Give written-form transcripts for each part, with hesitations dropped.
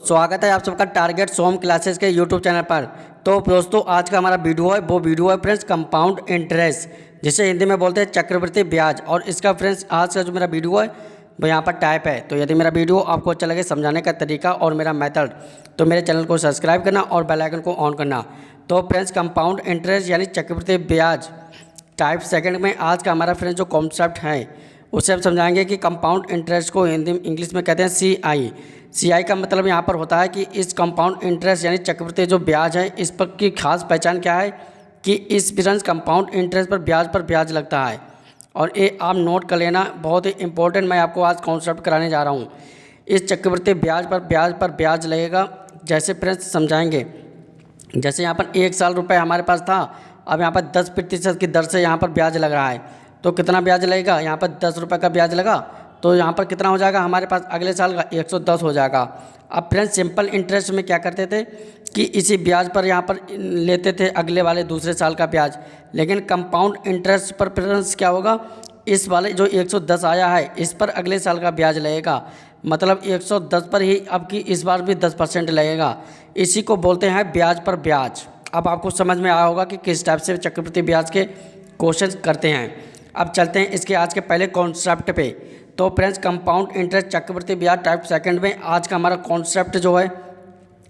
स्वागत है आप सबका टारगेट सोम क्लासेस के यूट्यूब चैनल पर। तो दोस्तों आज का हमारा वीडियो है वो वीडियो है फ्रेंड्स कंपाउंड इंटरेस्ट, जिसे हिंदी में बोलते हैं चक्रवृद्धि ब्याज। और इसका फ्रेंड्स आज का जो मेरा वीडियो है वो यहाँ पर टाइप है। तो यदि मेरा वीडियो आपको अच्छा लगे समझाने का तरीका और मेरा मेथड, तो मेरे चैनल को सब्सक्राइब करना और बेल आइकन को ऑन करना। तो फ्रेंड्स कंपाउंड इंटरेस्ट यानी चक्रवृद्धि ब्याज टाइप सेकंड में आज का हमारा फ्रेंड्स जो कॉन्सेप्ट है उसे हम समझाएंगे कि कंपाउंड इंटरेस्ट को हिंदी इंग्लिश में कहते हैं CI का मतलब यहाँ पर होता है कि इस कंपाउंड इंटरेस्ट यानी चक्रवृद्धि जो ब्याज है इस पर की खास पहचान क्या है कि इस फ्रेंड्स कंपाउंड इंटरेस्ट पर ब्याज लगता है। और ये आप नोट कर लेना, बहुत ही इंपॉर्टेंट मैं आपको आज कॉन्सेप्ट कराने जा रहा हूँ। इस चक्रवृद्धि ब्याज पर ब्याज लगेगा, जैसे फ्रेंड्स समझाएंगे। जैसे यहाँ पर 1 साल रुपये हमारे पास था, अब यहाँ पर 10% की दर से यहाँ पर ब्याज लग रहा है। तो कितना ब्याज लगेगा, यहाँ पर 10 रुपये का ब्याज लगा तो यहाँ पर कितना हो जाएगा हमारे पास अगले साल का 110 हो जाएगा। अब फ्रेंड्स सिंपल इंटरेस्ट में क्या करते थे कि इसी ब्याज पर यहाँ पर लेते थे अगले वाले दूसरे साल का ब्याज। लेकिन कंपाउंड इंटरेस्ट पर फ्रेंड्स क्या होगा, इस वाले जो 110 आया है इस पर अगले साल का ब्याज लगेगा, मतलब 110 पर ही अब की इस बार भी 10% लगेगा। इसी को बोलते हैं ब्याज पर ब्याज। अब आपको समझ में आया होगा कि किस टाइप से चक्रवृद्धि ब्याज के क्वेश्चन करते हैं। अब चलते हैं इसके आज के पहले कॉन्सेप्ट पे। तो फ्रेंड्स कंपाउंड इंटरेस्ट चक्रवृद्धि ब्याज टाइप सेकंड में आज का हमारा कॉन्सेप्ट जो है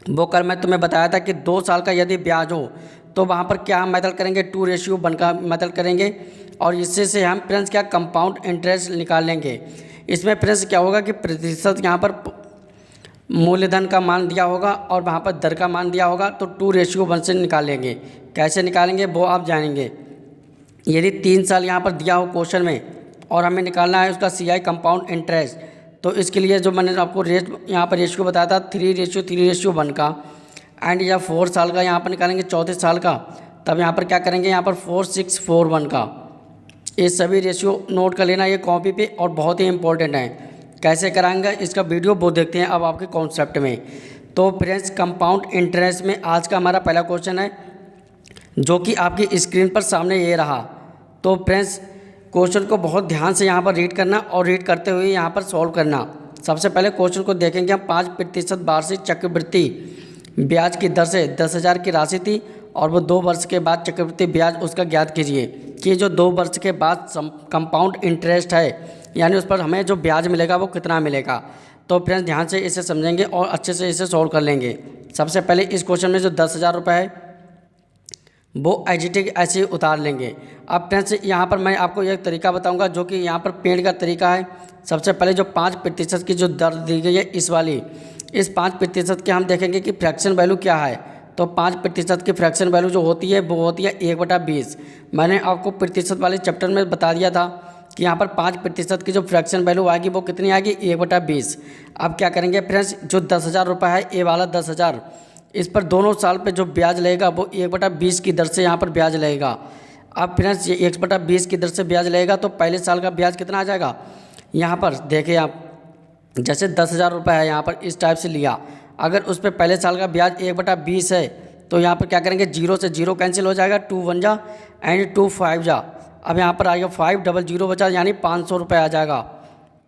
वो कल मैं तुम्हें बताया था कि 2 साल का यदि ब्याज हो तो वहाँ पर क्या हम मेथड करेंगे, 2:1 का मेथड करेंगे। और इससे से हम फ्रेंड्स क्या कंपाउंड इंटरेस्ट निकाल लेंगे। इसमें फ्रेंड्स क्या होगा कि प्रतिशत यहाँ पर मूलधन का मान दिया होगा और वहाँ पर दर का मान दिया होगा, तो 2:1 से निकालेंगे। कैसे निकालेंगे वो आप जानेंगे। यदि 3 साल यहाँ पर दिया हो क्वेश्चन में और हमें निकालना है उसका CI कंपाउंड इंटरेस्ट, तो इसके लिए जो मैंने आपको रेट यहाँ पर रेशियो बताया था 3:3:1 का, एंड या 4 साल का यहाँ पर निकालेंगे चौथे साल का, तब यहाँ पर क्या करेंगे यहाँ पर 4:6:1 का। ये सभी रेशियो नोट कर लेना ये कॉपी पे, और बहुत ही इंपॉर्टेंट है। कैसे कराएंगे इसका वीडियो वो देखते हैं अब आपके कॉन्सेप्ट में। तो फ्रेंड्स कंपाउंड इंटरेस्ट में आज का हमारा पहला क्वेश्चन है जो कि आपकी स्क्रीन पर सामने ये रहा। तो फ्रेंड्स क्वेश्चन को बहुत ध्यान से यहाँ पर रीड करना और रीड करते हुए यहाँ पर सॉल्व करना। सबसे पहले क्वेश्चन को देखेंगे हम। 5% वार्षिक चक्रवृद्धि ब्याज की दर से 10,000 की राशि थी और वो 2 वर्ष के बाद चक्रवृद्धि ब्याज उसका ज्ञात कीजिए कि जो 2 वर्ष के बाद कंपाउंड इंटरेस्ट है यानी उस पर हमें जो ब्याज मिलेगा वो कितना मिलेगा। तो फ्रेंड्स ध्यान से इसे समझेंगे और अच्छे से इसे सॉल्व कर लेंगे। सबसे पहले इस क्वेश्चन में जो 10,000 रुपये है वो एजिटिक ऐसे उतार लेंगे। अब फ्रेंड्स यहाँ पर मैं आपको एक तरीका बताऊंगा जो कि यहाँ पर पेड़ का तरीका है। सबसे पहले जो 5% की जो दर दी गई है इस 5% के हम देखेंगे कि फ्रैक्शन वैल्यू क्या है। तो 5% की फ्रैक्शन वैल्यू जो होती है वो होती है 1/20। मैंने आपको प्रतिशत वाले चैप्टर में बता दिया था कि यहाँ पर 5% की जो फ्रैक्शन वैल्यू आएगी वो कितनी आएगी 1/20। अब क्या करेंगे फ्रेंड्स, जो 10,000 रुपये है ये वाला 10,000, इस पर दोनों साल पे जो ब्याज लगेगा वो 1/20 की दर से यहाँ पर ब्याज लगेगा। अब फ्रेंड्स ये 1/20 की दर से ब्याज लगेगा तो पहले साल का ब्याज कितना आ जाएगा। यहाँ पर देखिए आप, जैसे 10,000 रुपये है यहाँ पर इस टाइप से लिया, अगर उस पर पहले साल का ब्याज 1/20 है तो यहाँ पर क्या करेंगे 0 से 0 कैंसिल हो जाएगा, 2 1 जा एंड 2 5 जा। अब यहाँ पर आएगा 500 बचा यानी 500 रुपये आ जाएगा।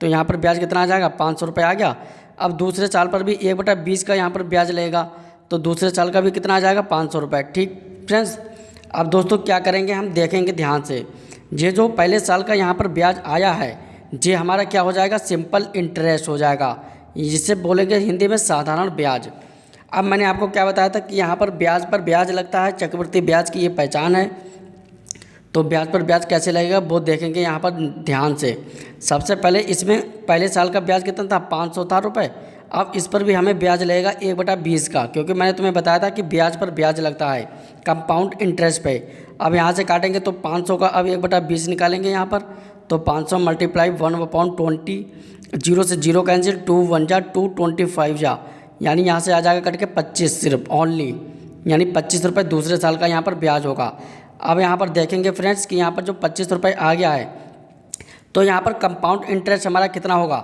तो यहाँ पर ब्याज कितना आ जाएगा 500 रुपये आ गया। अब दूसरे साल पर भी 1/20 का यहाँ पर ब्याज लगेगा तो दूसरे साल का भी कितना आ जाएगा 500 रुपये। ठीक फ्रेंड्स, अब दोस्तों क्या करेंगे हम देखेंगे ध्यान से। ये जो पहले साल का यहाँ पर ब्याज आया है ये हमारा क्या हो जाएगा सिंपल इंटरेस्ट हो जाएगा, जिसे बोलेंगे हिंदी में साधारण ब्याज। अब मैंने आपको क्या बताया था कि यहाँ पर ब्याज लगता है, चक्रवृद्धि ब्याज की ये पहचान है। तो ब्याज पर ब्याज कैसे लगेगा वो देखेंगे यहाँ पर ध्यान से। सबसे पहले इसमें पहले साल का ब्याज कितना था 500 था रुपये। अब इस पर भी हमें ब्याज लगेगा 1/20 का, क्योंकि मैंने तुम्हें बताया था कि ब्याज पर ब्याज लगता है कंपाउंड इंटरेस्ट पे। अब यहाँ से काटेंगे तो 500 का अब 1/20 निकालेंगे यहाँ पर, तो 500 मल्टीप्लाई 1/20, 0 से 0 कैंसिल, 2 1 जा 2 25 जा, यानी यहाँ से आ जाएगा कट के 25 सिर्फ ओनली, यानी 25 रुपये दूसरे साल का यहाँ पर ब्याज होगा। अब यहाँ पर देखेंगे फ्रेंड्स कि यहाँ पर जो 25 रुपये आ गया है तो यहाँ पर कंपाउंड इंटरेस्ट हमारा कितना होगा।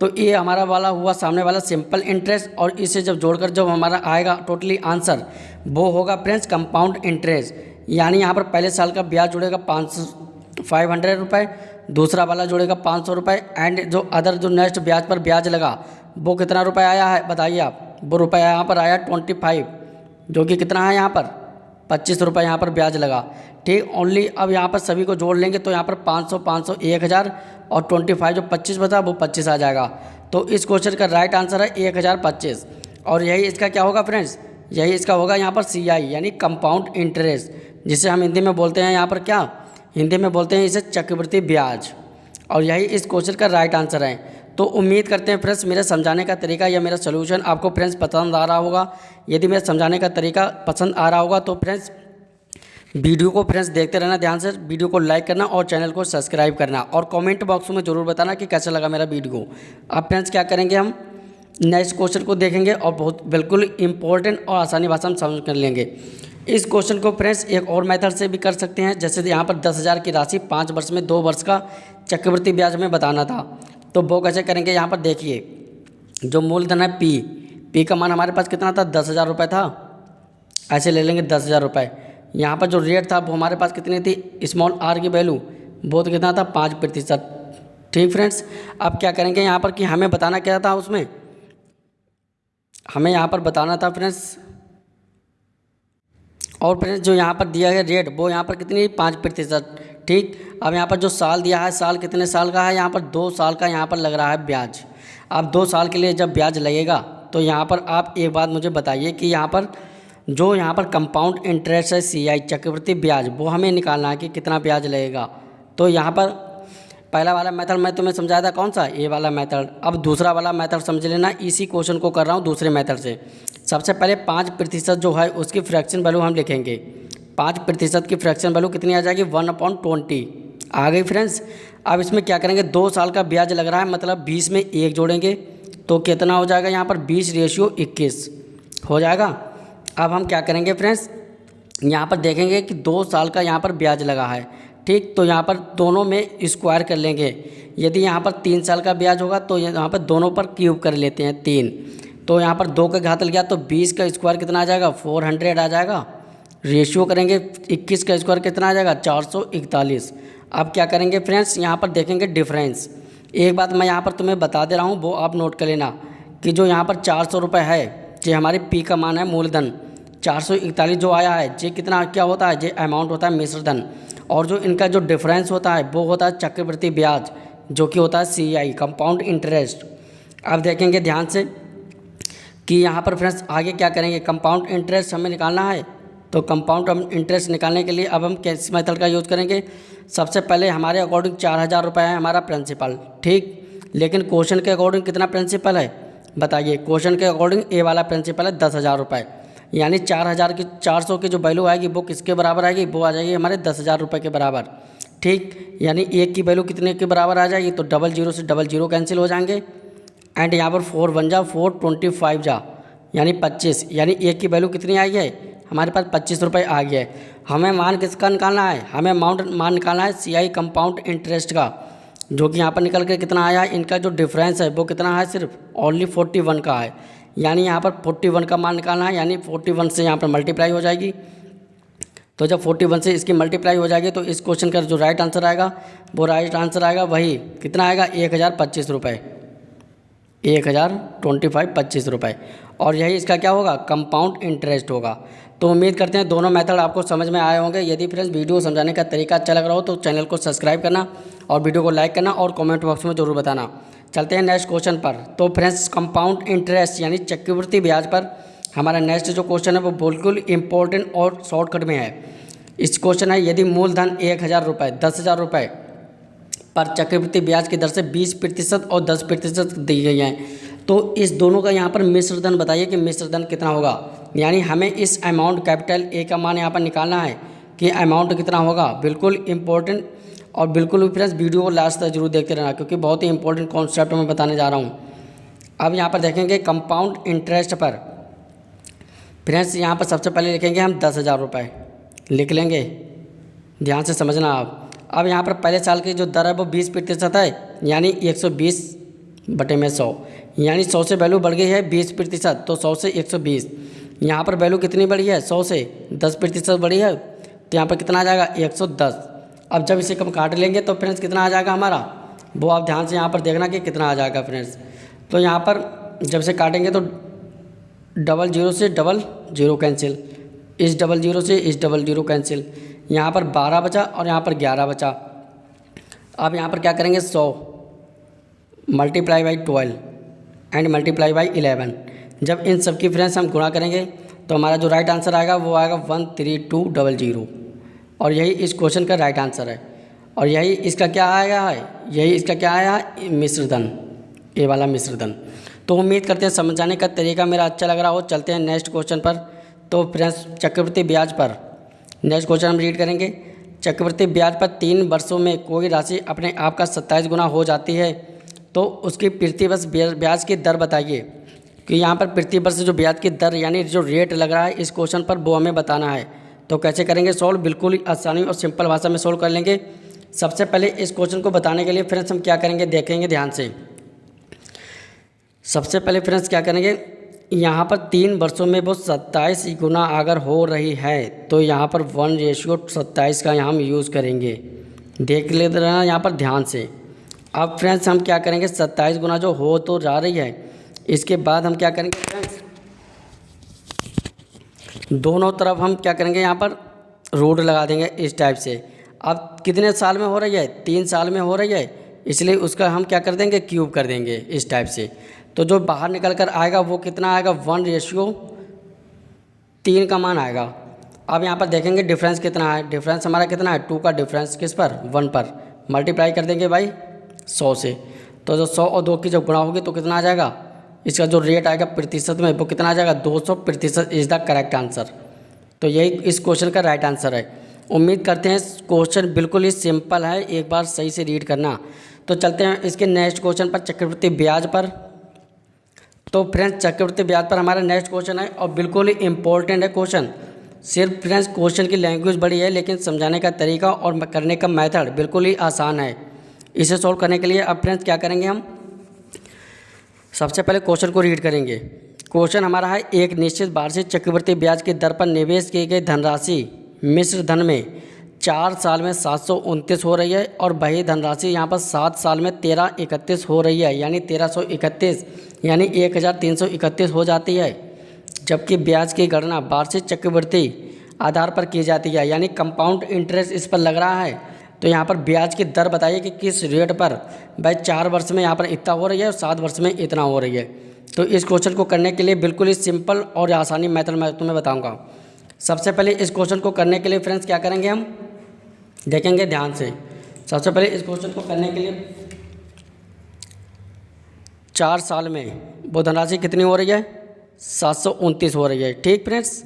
तो ये हमारा वाला हुआ सामने वाला सिंपल इंटरेस्ट, और इसे जब जोड़कर जब हमारा आएगा टोटली आंसर वो होगा फ्रेंड्स कंपाउंड इंटरेस्ट। यानी यहाँ पर पहले साल का ब्याज जुड़ेगा 500 रुपये, दूसरा वाला जुड़ेगा 500 रुपये, एंड जो अदर जो नेक्स्ट ब्याज पर ब्याज लगा वो कितना रुपए आया है बताइए आप। वो रुपया यहाँ पर आया 25, जो कि कितना है यहाँ पर 25 रुपये यहाँ पर ब्याज लगा। ठीक, ओनली अब यहाँ पर सभी को जोड़ लेंगे तो यहाँ पर 500 500 1000 और 25 जो 25 बता वो 25 आ जाएगा। तो इस क्वेश्चन का राइट आंसर है 1025। और यही इसका क्या होगा फ्रेंड्स, यही इसका होगा यहाँ पर CI यानी कंपाउंड इंटरेस्ट, जिसे हम हिंदी में बोलते हैं यहाँ पर क्या, हिंदी में बोलते हैं इसे चक्रवृद्धि ब्याज। और यही इस क्वेश्चन का राइट आंसर है। तो उम्मीद करते हैं फ्रेंड्स मेरे समझाने का तरीका या मेरा सोल्यूशन आपको फ्रेंड्स पसंद आ रहा होगा। यदि मेरे समझाने का तरीका पसंद आ रहा होगा तो फ्रेंड्स वीडियो को फ्रेंड्स देखते रहना ध्यान से, वीडियो को लाइक करना और चैनल को सब्सक्राइब करना और कमेंट बॉक्स में ज़रूर बताना कि कैसा लगा मेरा वीडियो। अब फ्रेंड्स क्या करेंगे, हम नेक्स्ट क्वेश्चन को देखेंगे और बहुत बिल्कुल इंपॉर्टेंट और आसानी भाषा में समझ कर लेंगे। इस क्वेश्चन को फ्रेंड्स एक और मेथड से भी कर सकते हैं, जैसे यहाँ पर 10,000 की राशि 5 वर्ष में 2 वर्ष का चक्रवृद्धि ब्याज में बताना था। तो वो कैसे करेंगे, यहाँ पर देखिए जो मूलधन है पी का मान हमारे पास कितना था 10,000 रुपये था, ऐसे ले लेंगे 10,000 रुपये। यहाँ पर जो रेट था वो हमारे पास कितनी थी, स्मॉल आर की वैल्यू वो तो कितना था 5%। ठीक फ्रेंड्स, अब क्या करेंगे यहाँ पर कि हमें बताना क्या था, उसमें हमें यहाँ पर बताना था फ्रेंड्स, और फ्रेंड्स जो यहाँ पर दिया गया रेट वो यहाँ पर कितनी 5%। ठीक, अब यहाँ पर जो साल दिया है, साल कितने साल का है, यहाँ पर 2 साल का यहाँ पर लग रहा है ब्याज। अब 2 साल के लिए जब ब्याज लगेगा तो यहाँ पर आप एक बात मुझे बताइए कि यहाँ पर जो यहाँ पर कंपाउंड इंटरेस्ट है CI चक्रवृद्धि ब्याज, वो हमें निकालना है कि कितना ब्याज लगेगा। तो यहाँ पर पहला वाला मेथड मैं तुम्हें समझाया था, कौन सा, ये वाला मेथड। अब दूसरा वाला मेथड समझ लेना, इसी क्वेश्चन को कर रहा हूँ दूसरे मेथड से। सबसे पहले 5% जो है उसकी फ्रैक्शन वैल्यू हम लिखेंगे। 5% की फ्रैक्शन वैल्यू कितनी आ जाएगी 1/20 आ गई फ्रेंड्स। अब इसमें क्या करेंगे, 2 साल का ब्याज लग रहा है, मतलब 20 में 1 जोड़ेंगे तो कितना हो जाएगा यहाँ पर 20:21 हो जाएगा। अब हम क्या करेंगे फ्रेंड्स, यहाँ पर देखेंगे कि 2 साल का यहाँ पर ब्याज लगा है। ठीक, तो यहाँ पर दोनों में स्क्वायर कर लेंगे। यदि यहाँ पर 3 साल का ब्याज होगा तो यहाँ पर दोनों पर क्यूब कर लेते हैं 3। तो यहाँ पर 2 का घात लग गया तो 20 का स्क्वायर कितना आ जाएगा 400 आ जाएगा। रेशियो करेंगे 21 का स्क्वायर कितना आ जाएगा 441। अब क्या करेंगे फ्रेंड्स, यहाँ पर देखेंगे डिफरेंस। एक बात मैं यहाँ पर तुम्हें बता दे रहा हूँ, वो आप नोट कर लेना कि जो यहाँ पर 400 रुपये है, जो हमारे पी का मान है मूलधन 441 जो आया है, ये कितना क्या होता है, ये अमाउंट होता है मिश्रधन। और जो इनका जो डिफरेंस होता है वो होता है चक्रवृद्धि ब्याज, जो कि होता है CI कंपाउंड इंटरेस्ट। अब देखेंगे ध्यान से कि यहाँ पर फ्रेंड्स आगे क्या करेंगे, कंपाउंड इंटरेस्ट हमें निकालना है। तो कंपाउंड इंटरेस्ट निकालने के लिए अब हम किस मेथड का यूज़ करेंगे, सबसे पहले हमारे अकॉर्डिंग 4,000 रुपये है हमारा प्रिंसिपल। ठीक, लेकिन क्वेश्चन के अकॉर्डिंग कितना प्रिंसिपल है बताइए, क्वेश्चन के अकॉर्डिंग ए वाला प्रिंसिपल है 10,000 रुपये, यानी 4,000 की 400 की जो वैल्यू आएगी वो किसके बराबर आएगी, वो आ जाएगी हमारे 10,000 रुपये के बराबर। ठीक, यानी एक की वैल्यू कितने के बराबर आ जाएगी, तो 00 से 00 कैंसिल हो जाएंगे। एंड यहाँ पर 4 1 जा 4 25 जा यानी 25, यानी एक की वैल्यू कितनी आई है हमारे पास 25 रुपये आ गया है। हमें मान किसका निकालना है, हमें मान निकालना है CI कंपाउंड इंटरेस्ट का, जो कि यहाँ पर निकल के कितना आया है, इनका जो डिफरेंस है वो कितना है, सिर्फ ओनली 41 का है। यानी यहाँ पर 41 का मान निकालना है, यानी 41 से यहाँ पर मल्टीप्लाई हो जाएगी। तो जब 41 से इसकी मल्टीप्लाई हो जाएगी तो इस क्वेश्चन का जो राइट आंसर आएगा वो राइट आंसर आएगा वही कितना आएगा 1025 रुपये, 1025 रुपये। और यही इसका क्या होगा, कंपाउंड इंटरेस्ट होगा। तो उम्मीद करते हैं दोनों मेथड आपको समझ में आए होंगे। यदि फ्रेंड्स वीडियो समझाने का तरीका अच्छा लग रहा हो तो चैनल को सब्सक्राइब करना और वीडियो को लाइक करना और कमेंट बॉक्स में ज़रूर बताना। चलते हैं नेक्स्ट क्वेश्चन पर। तो फ्रेंड्स कंपाउंड इंटरेस्ट यानी चक्रवृद्धि ब्याज पर हमारा नेक्स्ट जो क्वेश्चन है वो बिल्कुल इंपॉर्टेंट और शॉर्टकट में है। इस क्वेश्चन है, यदि मूलधन 1,000 रुपये 10,000 रुपये पर चक्रवृद्धि ब्याज की दर से 20% और 10% दी गई हैं, तो इस दोनों का यहाँ पर मिश्रधन बताइए कि मिश्रधन कितना होगा। यानी हमें इस अमाउंट कैपिटल ए का मान यहाँ पर निकालना है कि अमाउंट कितना होगा। बिल्कुल इंपॉर्टेंट और बिल्कुल भी फ्रेंड्स वीडियो को लास्ट तक जरूर देखते रहना, क्योंकि बहुत ही इंपॉर्टेंट कॉन्सेप्ट मैं बताने जा रहा हूँ। अब यहाँ पर देखेंगे कंपाउंड इंटरेस्ट पर फ्रेंड्स, यहाँ पर सबसे पहले लिखेंगे हम 10,000 रुपये लिख लेंगे, ध्यान से समझना आप। अब यहाँ पर पहले साल की जो दर है वो 20% है, यानी 120/100, यानी 100 से वैल्यू बढ़ गई है 20%, तो 100 से 120। यहाँ पर वैल्यू कितनी बढ़ी है, 100 से 10% बढ़ी है, तो यहाँ पर कितना आ जाएगा 110। अब जब इसे कम काट लेंगे तो फ्रेंड्स कितना आ जाएगा हमारा, वो आप ध्यान से यहाँ पर देखना कि कितना आ जाएगा फ्रेंड्स। तो यहाँ पर जब से काटेंगे तो डबल जीरो से डबल जीरो कैंसिल, इस डबल जीरो से इस डबल जीरो कैंसिल, यहाँ पर 12 बचा और यहाँ पर 11 बचा। अब यहाँ पर क्या करेंगे 100 multiply by 12 and multiply by 11। जब इन सब की फ्रेंड्स हम गुणा करेंगे तो हमारा जो राइट आंसर आएगा वो आएगा 13200 और यही इस क्वेश्चन का राइट आंसर है। और यही इसका क्या आया है, यही इसका क्या आया है, मिश्रधन, ये वाला मिश्रधन। तो उम्मीद करते हैं समझाने का तरीका मेरा अच्छा लग रहा हो। चलते हैं नेक्स्ट क्वेश्चन पर। तो फ्रेंड्स चक्रवृद्धि ब्याज पर नेक्स्ट क्वेश्चन हम रीड करेंगे। चक्रवृद्धि ब्याज पर 3 वर्षों में कोई राशि अपने आप का 27 गुना हो जाती है तो उसकी प्रति वर्ष ब्याज की दर बताइए। कि यहाँ पर प्रति वर्ष जो ब्याज की दर यानी जो रेट लग रहा है इस क्वेश्चन पर वो हमें बताना है। तो कैसे करेंगे सॉल्व, बिल्कुल ही आसानी और सिंपल भाषा में सॉल्व कर लेंगे। सबसे पहले इस क्वेश्चन को बताने के लिए फ्रेंड्स हम क्या करेंगे, देखेंगे ध्यान से। सबसे पहले फ्रेंड्स क्या करेंगे, यहाँ पर 3 वर्षों में वो 27 गुना अगर हो रही है तो यहाँ पर 1:27 का हम यूज़ करेंगे। देख लेते रहना यहाँ पर ध्यान से। अब फ्रेंड्स हम क्या करेंगे, 27 गुना जो हो तो जा रही है, इसके बाद हम क्या करेंगे फ्रेंड्स, दोनों तरफ हम क्या करेंगे, यहाँ पर रूट लगा देंगे इस टाइप से। अब कितने साल में हो रही है, 3 साल में हो रही है, इसलिए उसका हम क्या कर देंगे, क्यूब कर देंगे इस टाइप से। तो जो बाहर निकल कर आएगा वो कितना आएगा, 1:3 का मान आएगा। अब यहाँ पर देखेंगे डिफरेंस कितना है, डिफरेंस हमारा कितना है, 2 का डिफरेंस किस पर, 1 पर। मल्टीप्लाई कर देंगे भाई 100 से। तो जो 100 और 2 की जब गुणा होगी तो कितना आ जाएगा, इसका जो रेट आएगा प्रतिशत में वो कितना आ जाएगा, 200% इज़ द करेक्ट आंसर। तो यही इस क्वेश्चन का राइट आंसर है। उम्मीद करते हैं क्वेश्चन बिल्कुल ही सिंपल है, एक बार सही से रीड करना। तो चलते हैं इसके नेक्स्ट क्वेश्चन पर, चक्रवृद्धि ब्याज पर। तो फ्रेंड्स चक्रवृद्धि ब्याज पर हमारा नेक्स्ट क्वेश्चन है और बिल्कुल ही इम्पोर्टेंट है क्वेश्चन। सिर्फ फ्रेंड्स क्वेश्चन की लैंग्वेज बड़ी है लेकिन समझाने का तरीका और करने का मेथड बिल्कुल ही आसान है। इसे सॉल्व करने के लिए अब फ्रेंड्स क्या करेंगे, हम सबसे पहले क्वेश्चन को रीड करेंगे। क्वेश्चन हमारा है, एक निश्चित वार्षिक चक्रवृद्धि ब्याज की दर पर निवेश की गई धनराशि मिश्र धन में 4 साल में 729 हो रही है और वही धनराशि यहाँ पर 7 साल में 1331 हो रही है, यानी 1331 यानी 1331 हो जाती है। जबकि ब्याज की गणना वार्षिक चक्रवृद्धि आधार पर की जाती है, यानी कंपाउंड इंटरेस्ट इस पर लग रहा है। तो यहाँ पर ब्याज की दर बताइए कि किस रेट पर भाई 4 वर्ष में यहाँ पर इतना हो रही है और 7 वर्ष में इतना हो रही है। तो इस क्वेश्चन को करने के लिए बिल्कुल ही सिंपल और आसानी मेथड मैं तुम्हें बताऊँगा। सबसे पहले इस क्वेश्चन को करने के लिए फ्रेंड्स क्या करेंगे, हम देखेंगे ध्यान से। सबसे पहले इस क्वेश्चन को करने के लिए 4 साल में वो धनराशि कितनी हो रही है, 729 हो रही है। ठीक फ्रेंड्स,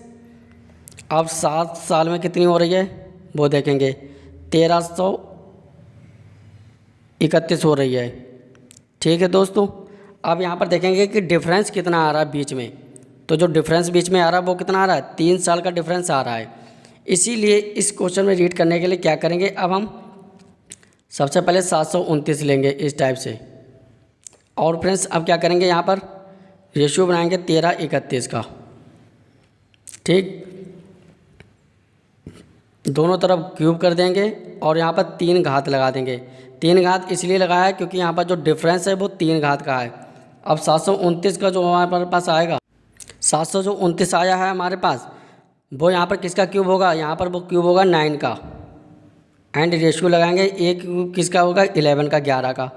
अब 7 साल में कितनी हो रही है वो देखेंगे, 1331 हो रही है। ठीक है दोस्तों, अब यहाँ पर देखेंगे कि डिफरेंस कितना आ रहा है बीच में। तो जो डिफरेंस बीच में आ रहा है वो कितना आ रहा है, 3 साल का डिफरेंस आ रहा है। इसीलिए इस क्वेश्चन में रीड करने के लिए क्या करेंगे, अब हम सबसे पहले 729 लेंगे इस टाइप से। और फ्रेंड्स अब क्या करेंगे, यहाँ पर रेशियो बनाएंगे 1331 का। ठीक, दोनों तरफ क्यूब कर देंगे और यहाँ पर 3 घात लगा देंगे। 3 घात इसलिए लगाया है क्योंकि यहाँ पर जो डिफरेंस है वो 3 घात का है। अब 729 का जो हमारे पास आएगा, 729 आया है हमारे पास, वो यहाँ पर किसका क्यूब होगा, यहाँ पर वो क्यूब होगा 9 का। एंड रेशियो लगाएंगे, एक क्यूब किसका होगा, 11 का, 11 का।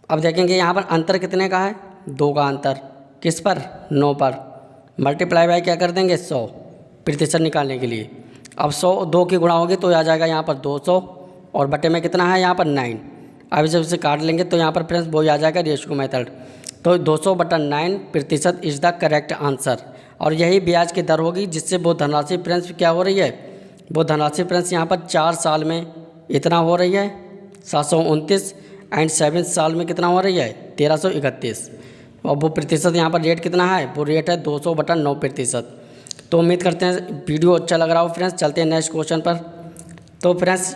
अब देखेंगे यहाँ पर अंतर कितने का है, 2 का अंतर, किस पर, 9 पर। मल्टीप्लाई बाय क्या कर देंगे, 100% निकालने के लिए। अब 100 2 की गुणा होगी तो आ जाएगा यहाँ पर 200 और बटे में कितना है यहाँ पर 9। अब जब इसे काट लेंगे तो यहाँ पर फ्रेंड्स वो आ जाएगा रेशियो मेथड। तो 200/9% इज़ द करेक्ट आंसर। और यही ब्याज की दर होगी जिससे वो धनराशि फ्रेंड्स क्या हो रही है, वो धनराशि फ्रेंड्स यहाँ पर 4 साल में इतना हो रही है 729 एंड 7 साल में कितना हो रही है 1331। और वो प्रतिशत यहाँ पर रेट कितना है, वो रेट है 200/9%। तो उम्मीद करते हैं वीडियो अच्छा लग रहा हो फ्रेंड्स। चलते हैं नेक्स्ट क्वेश्चन पर। तो फ्रेंड्स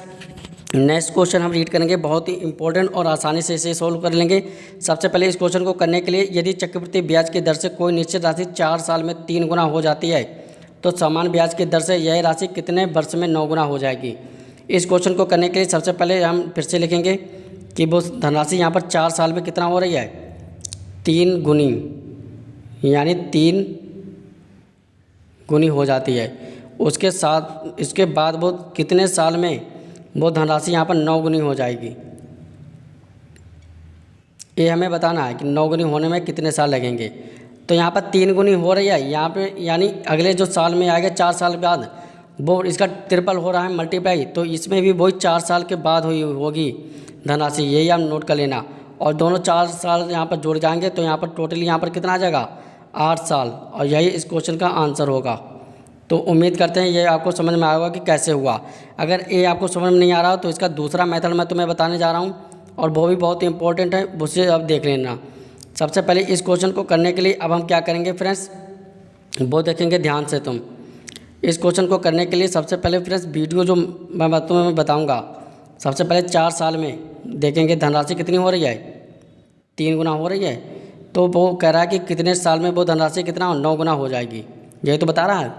नेक्स्ट क्वेश्चन हम रीड करेंगे, बहुत ही इंपॉर्टेंट और आसानी से इसे सोल्व कर लेंगे। सबसे पहले इस क्वेश्चन को करने के लिए, यदि चक्रवृद्धि ब्याज की दर से कोई निश्चित राशि 4 साल में 3 गुना हो जाती है तो समान ब्याज की दर से यह राशि कितने वर्ष में 9 गुना हो जाएगी। इस क्वेश्चन को करने के लिए सबसे पहले हम फिर से लिखेंगे कि वो धनराशि यहाँ पर 4 साल में कितना हो रही है, 3 गुनी यानी 3 गुनी हो जाती है। उसके साथ इसके बाद वो कितने साल में वो धनराशि यहाँ पर 9 गुनी हो जाएगी, ये हमें बताना है कि 9 गुनी होने में कितने साल लगेंगे। तो यहाँ पर 3 गुनी हो रही है यहाँ पे, यानी अगले जो साल में आएगा 4 साल बाद वो इसका ट्रिपल हो रहा है मल्टीप्लाई, तो इसमें भी वही 4 साल के बाद हुई होगी धनराशि, यही आप नोट कर लेना। और दोनों 4 साल यहाँ पर जुड़ जाएंगे तो यहाँ पर टोटली यहाँ पर कितना आ जाएगा 8 साल, और यही इस क्वेश्चन का आंसर होगा। तो उम्मीद करते हैं ये आपको समझ में आएगा कि कैसे हुआ। अगर ये आपको समझ में नहीं आ रहा तो इसका दूसरा मेथड मैं तुम्हें बताने जा रहा हूँ, और वो भी बहुत इंपॉर्टेंट है, उससे अब देख लेना। सबसे पहले इस क्वेश्चन को करने के लिए अब हम क्या करेंगे फ्रेंड्स, वो देखेंगे ध्यान से तुम। इस क्वेश्चन को करने के लिए सबसे पहले फ्रेंड्स वीडियो जो मैं तुम्हें बताऊंगा, सबसे पहले 4 साल में देखेंगे धनराशि कितनी हो रही है, 3 गुना हो रही है। तो वो कह रहा है कि कितने साल में वो धनराशि कितना 9 गुना हो जाएगी, यही तो बता रहा है।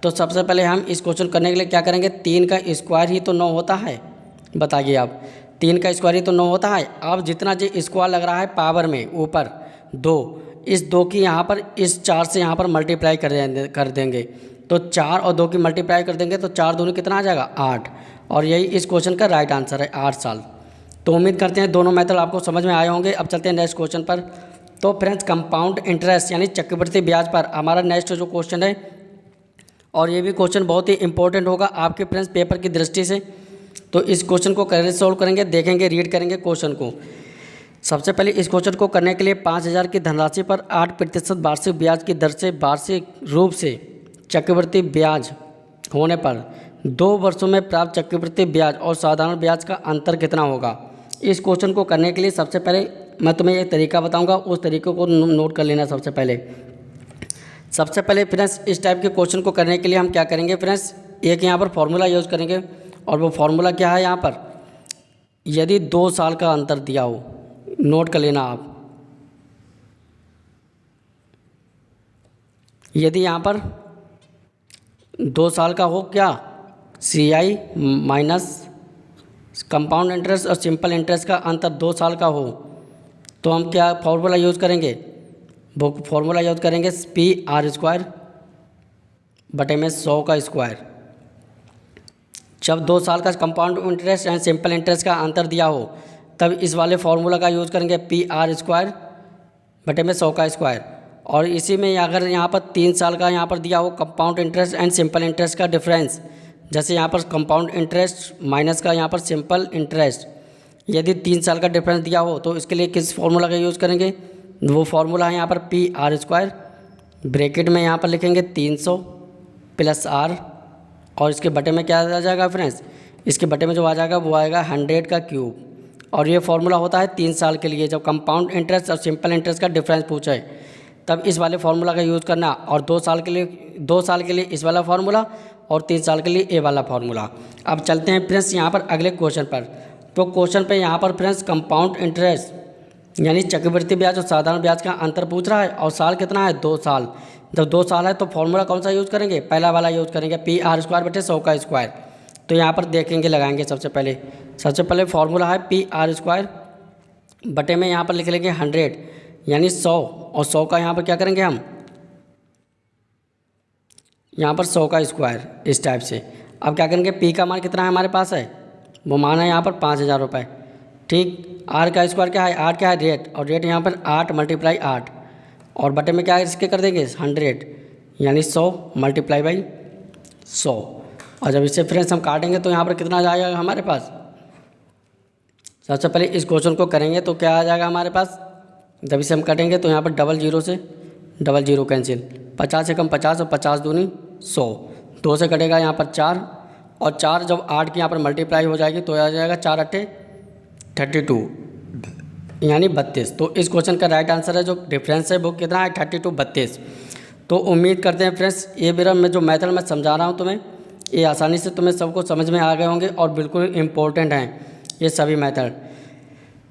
तो सबसे पहले हम इस क्वेश्चन करने के लिए क्या करेंगे, 3 का स्क्वायर ही तो 9 होता है, बताइए आप, 3 का स्क्वायर ही तो 9 होता है। अब जितना जो स्क्वायर लग रहा है पावर में ऊपर 2, इस 2 की यहाँ पर इस 4 से यहाँ पर मल्टीप्लाई कर देंगे, तो 4 और 2 की मल्टीप्लाई कर देंगे तो 4 दूनी कितना आ जाएगा 8, और यही इस क्वेश्चन का राइट आंसर है 8 साल। तो उम्मीद करते हैं दोनों मेथड आपको समझ में आए होंगे। अब चलते हैं नेक्स्ट क्वेश्चन पर। तो फ्रेंड्स कंपाउंड इंटरेस्ट यानी चक्रवृद्धि ब्याज पर हमारा नेक्स्ट जो क्वेश्चन है, और ये भी क्वेश्चन बहुत ही इंपॉर्टेंट होगा आपके फ्रेंड्स पेपर की दृष्टि से। तो इस क्वेश्चन को कैसे सॉल्व करेंगे देखेंगे, रीड करेंगे क्वेश्चन को। सबसे पहले इस क्वेश्चन को करने के लिए 5000 की धनराशि पर 8% वार्षिक ब्याज की दर से वार्षिक रूप से चक्रवृद्धि ब्याज होने पर 2 वर्षों में प्राप्त चक्रवृद्धि ब्याज और साधारण ब्याज का अंतर कितना होगा। इस क्वेश्चन को करने के लिए सबसे पहले मैं तुम्हें एक तरीका बताऊंगा, उस तरीके को नोट कर लेना। सबसे पहले फ्रेंड्स इस टाइप के क्वेश्चन को करने के लिए हम क्या करेंगे फ्रेंड्स, एक यहाँ पर फॉर्मूला यूज़ करेंगे, और वो फॉर्मूला क्या है यहाँ पर, यदि 2 साल का अंतर दिया हो, नोट कर लेना आप, यदि यहाँ पर 2 साल का हो क्या, CI माइनस कंपाउंड इंटरेस्ट और सिंपल इंटरेस्ट का अंतर 2 साल का हो, तो हम क्या फॉर्मूला यूज़ करेंगे, वो फॉर्मूला यूज़ करेंगे PR² बटे में 100 का स्क्वायर। जब 2 साल का compound interest and simple interest का अंतर दिया हो तब इस वाले फार्मूला का यूज़ करेंगे PR² बटे में 100 का स्क्वायर। और इसी में अगर यहाँ पर 3 साल का यहाँ पर दिया हो compound interest and simple interest का डिफरेंस, जैसे यहाँ पर कंपाउंड इंटरेस्ट माइनस का यहाँ पर सिंपल इंटरेस्ट, यदि 3 साल का डिफरेंस दिया हो तो इसके लिए किस फार्मूला का यूज़ करेंगे, वो फार्मूला है यहाँ पर PR² ब्रैकेट में यहाँ पर लिखेंगे 300 + R, और इसके बटे में क्या आ जाएगा फ्रेंड्स, इसके बटे में जो आ जाएगा वो आएगा 100 का क्यूब। और ये फार्मूला होता है 3 साल के लिए, जब कंपाउंड इंटरेस्ट और सिंपल इंटरेस्ट का डिफरेंस पूछा है तब इस वाले फार्मूला का यूज़ करना, और 2 साल के लिए इस वाला फार्मूला, और 3 साल के लिए ये वाला फार्मूला। अब चलते हैं फ्रेंड्स यहाँ पर अगले क्वेश्चन पर। तो क्वेश्चन पे यहाँ पर फ्रेंड्स कंपाउंड इंटरेस्ट यानी चक्रवृद्धि ब्याज और साधारण ब्याज का अंतर पूछ रहा है, और साल कितना है 2 साल। जब 2 साल है तो फार्मूला कौन सा यूज़ करेंगे, पहला वाला यूज़ करेंगे PR² बटे 100 का स्क्वायर। तो यहाँ पर देखेंगे लगाएंगे सबसे पहले फार्मूला है PR² बटे में यहाँ पर लिख लेंगे 100 यानी 100, और 100 का यहाँ पर क्या करेंगे हम, यहाँ पर 100 का स्क्वायर इस टाइप से। अब क्या करेंगे, P का मान कितना है हमारे पास है, वो मान है यहाँ पर 5000 रुपये, ठीक। R का स्क्वायर क्या है, R क्या है रेट, और रेट यहाँ पर 8 × 8, और बटे में क्या इसके कर देंगे 100 यानी 100 × 100। और जब इससे फ्रेंड्स हम काटेंगे तो यहाँ पर कितना आ जाएगा हमारे पास, सबसे पहले इस क्वेश्चन को करेंगे तो क्या आ जाएगा हमारे पास, जब इसे हम काटेंगे तो यहाँ पर 00 से 00 कैंसिल, 50 से कम 50 और 50 दूनी 100, 2 से कटेगा यहाँ पर 4, और 4 जब 8 की यहाँ पर मल्टीप्लाई हो जाएगी तो आ जाएगा 4 × 8 = 32 यानी 32। तो इस क्वेश्चन का राइट आंसर है, जो डिफरेंस है वो कितना है 32 32। तो उम्मीद करते हैं फ्रेंड्स ये मेरा मैं जो मेथड मैं समझा रहा हूँ तुम्हें, ये आसानी से तुम्हें सबको समझ में आ गए होंगे, और बिल्कुल इम्पोर्टेंट हैं ये सभी मेथड।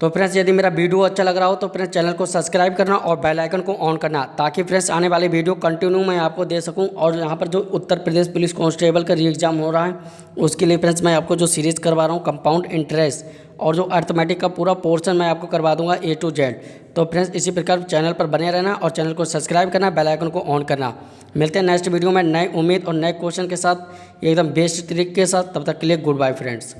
तो फ्रेंड्स यदि मेरा वीडियो अच्छा लग रहा हो तो फ्रेंड्स चैनल को सब्सक्राइब करना और बेल आइकन को ऑन करना, ताकि फ्रेंड्स आने वाले वीडियो कंटिन्यू मैं आपको दे सकूं। और यहाँ पर जो उत्तर प्रदेश पुलिस कांस्टेबल का री एग्ज़ाम हो रहा है उसके लिए फ्रेंड्स मैं आपको जो सीरीज़ करवा रहा हूँ कंपाउंड इंटरेस्ट और जो अर्थमेटिक का पूरा पोर्शन मैं आपको करवा दूंगा A to Z। तो फ्रेंड्स इसी प्रकार चैनल पर बने रहना और चैनल को सब्सक्राइब करना, बेल आइकन को ऑन करना। मिलते हैं नेक्स्ट वीडियो में नए उम्मीद और नए क्वेश्चन के साथ एकदम बेस्ट तरीके के साथ। तब तक के लिए गुड बाय फ्रेंड्स।